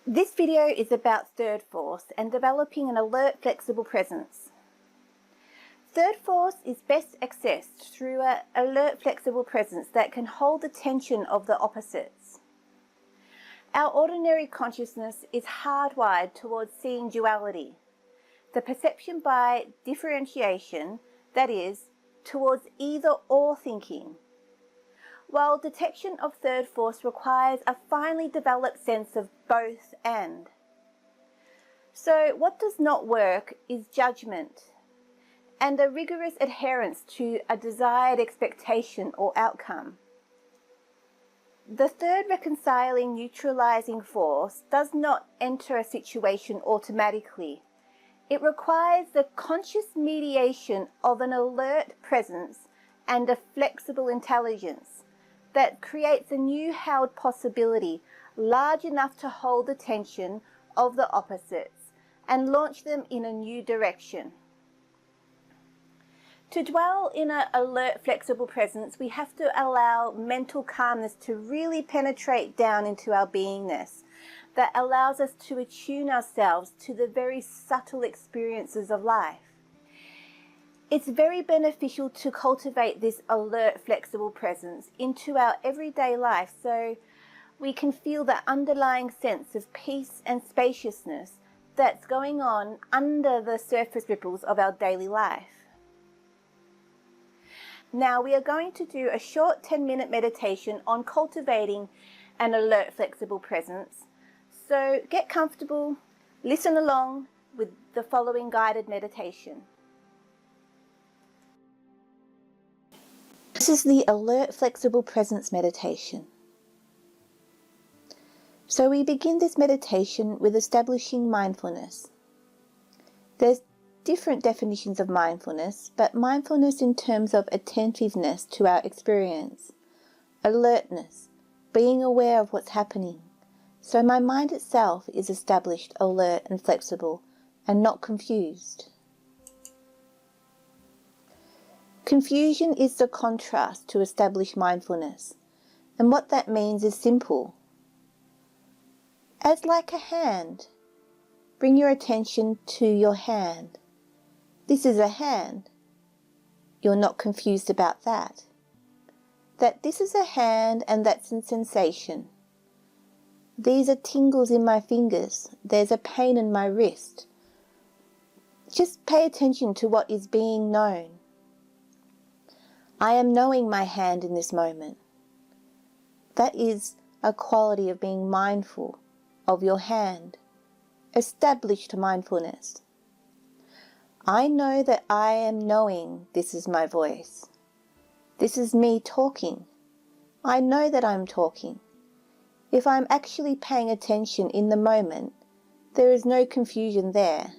This video is about third force and developing an alert, flexible presence. Third force is best accessed through an alert, flexible presence that can hold the tension of the opposites. Our ordinary consciousness is hardwired towards seeing duality, the perception by differentiation, that is, towards either-or thinking, while detection of third force requires a finely developed sense of both and. So what does not work is judgment and a rigorous adherence to a desired expectation or outcome. The third reconciling, neutralizing force does not enter a situation automatically. It requires the conscious mediation of an alert presence and a flexible intelligence that creates a new held possibility large enough to hold the tension of the opposites and launch them in a new direction. To dwell in an alert, flexible presence, we have to allow mental calmness to really penetrate down into our beingness that allows us to attune ourselves to the very subtle experiences of life. It's very beneficial to cultivate this alert, flexible presence into our everyday life so we can feel that underlying sense of peace and spaciousness that's going on under the surface ripples of our daily life. Now we are going to do a short 10-minute meditation on cultivating an alert, flexible presence. So get comfortable, listen along with the following guided meditation. This is the alert, flexible presence meditation. So we begin this meditation with establishing mindfulness. There's different definitions of mindfulness, but mindfulness in terms of attentiveness to our experience, alertness, being aware of what's happening. So my mind itself is established alert and flexible and not confused. Confusion is the contrast to established mindfulness, and what that means is simple. As like a hand, bring your attention to your hand. This is a hand. You're not confused about that. That this is a hand and that's a sensation. These are tingles in my fingers. There's a pain in my wrist. Just pay attention to what is being known. I am knowing my hand in this moment. That is a quality of being mindful of your hand. Established mindfulness. I know that I am knowing this is my voice. This is me talking. I know that I'm talking. If I'm actually paying attention in the moment, there is no confusion there.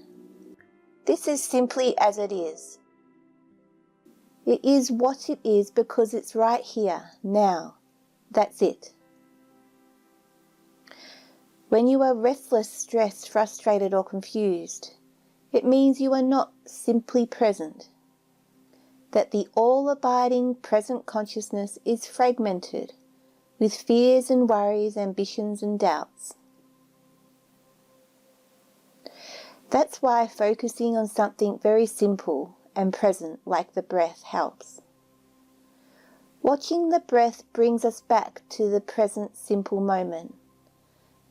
This is simply as it is. It is what it is because it's right here, now. That's it. When you are restless, stressed, frustrated, or confused, it means you are not simply present. That the all-abiding present consciousness is fragmented with fears and worries, ambitions and doubts. That's why focusing on something very simple and present like the breath helps. Watching the breath brings us back to the present simple moment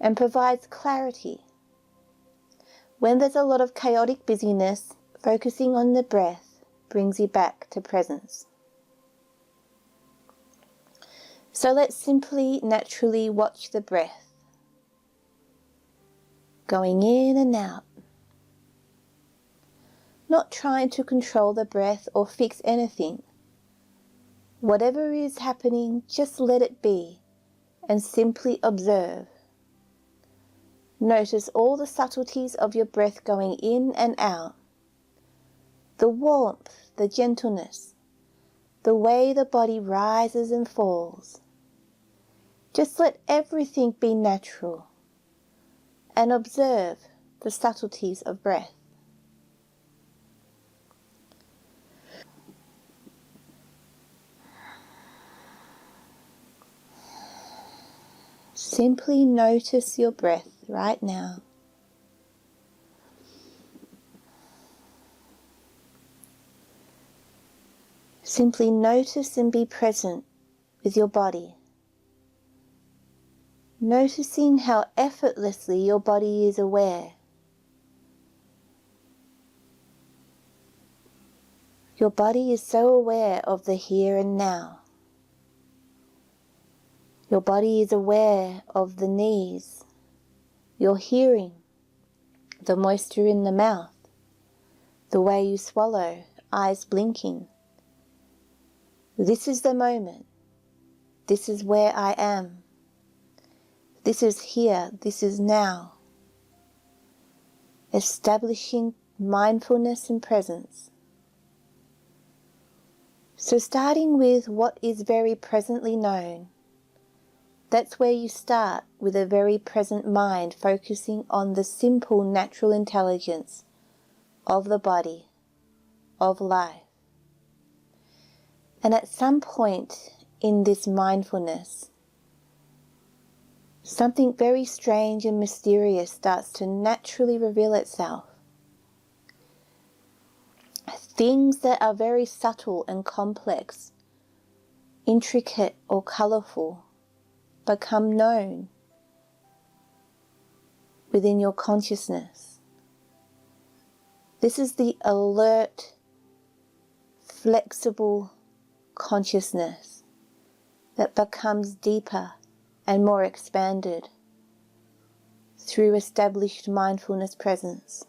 and provides clarity. When there's a lot of chaotic busyness, focusing on the breath brings you back to presence. So let's simply, naturally watch the breath, going in and out. Not trying to control the breath or fix anything. Whatever is happening, just let it be and simply observe. Notice all the subtleties of your breath going in and out. The warmth, the gentleness, the way the body rises and falls. Just let everything be natural and observe the subtleties of breath. Simply notice your breath right now. Simply notice and be present with your body. Noticing how effortlessly your body is aware. Your body is so aware of the here and now. Your body is aware of the knees, your hearing, the moisture in the mouth, the way you swallow, eyes blinking. This is the moment. This is where I am. This is here. This is now. Establishing mindfulness and presence. So starting with what is very presently known, that's where you start with a very present mind, focusing on the simple natural intelligence of the body, of life. And at some point in this mindfulness, something very strange and mysterious starts to naturally reveal itself. Things that are very subtle and complex, intricate or colourful, become known within your consciousness. This is the alert, flexible consciousness that becomes deeper and more expanded through established mindfulness presence.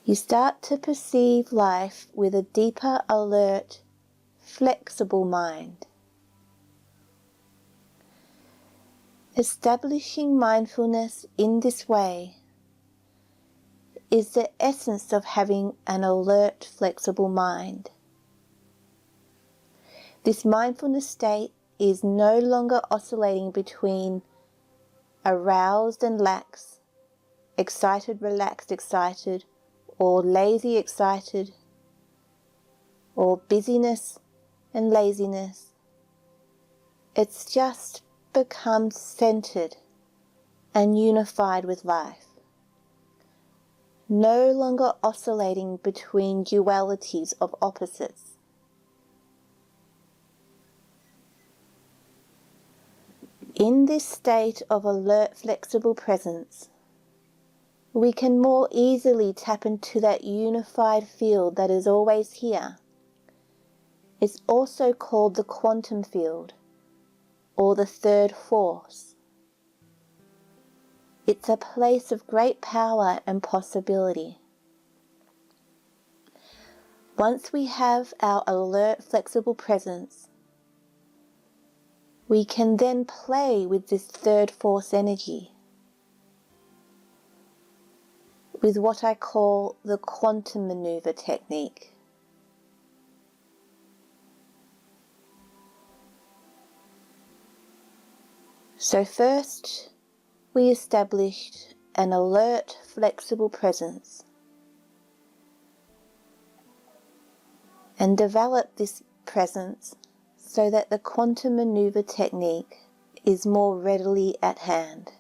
You start to perceive life with a deeper, alert, flexible mind. Establishing mindfulness in this way is the essence of having an alert, flexible mind. This mindfulness state is no longer oscillating between aroused and lax, excited, relaxed, excited, or lazy, excited, or busyness and laziness. It's just become centered and unified with life, no longer oscillating between dualities of opposites. In this state of alert, flexible presence, we can more easily tap into that unified field that is always here. It's also called the quantum field, or the third force. It's a place of great power and possibility. Once we have our alert, flexible presence, we can then play with this third force energy, with what I call the quantum maneuver technique. So first, we established an alert, flexible presence and developed this presence so that the quantum maneuver technique is more readily at hand.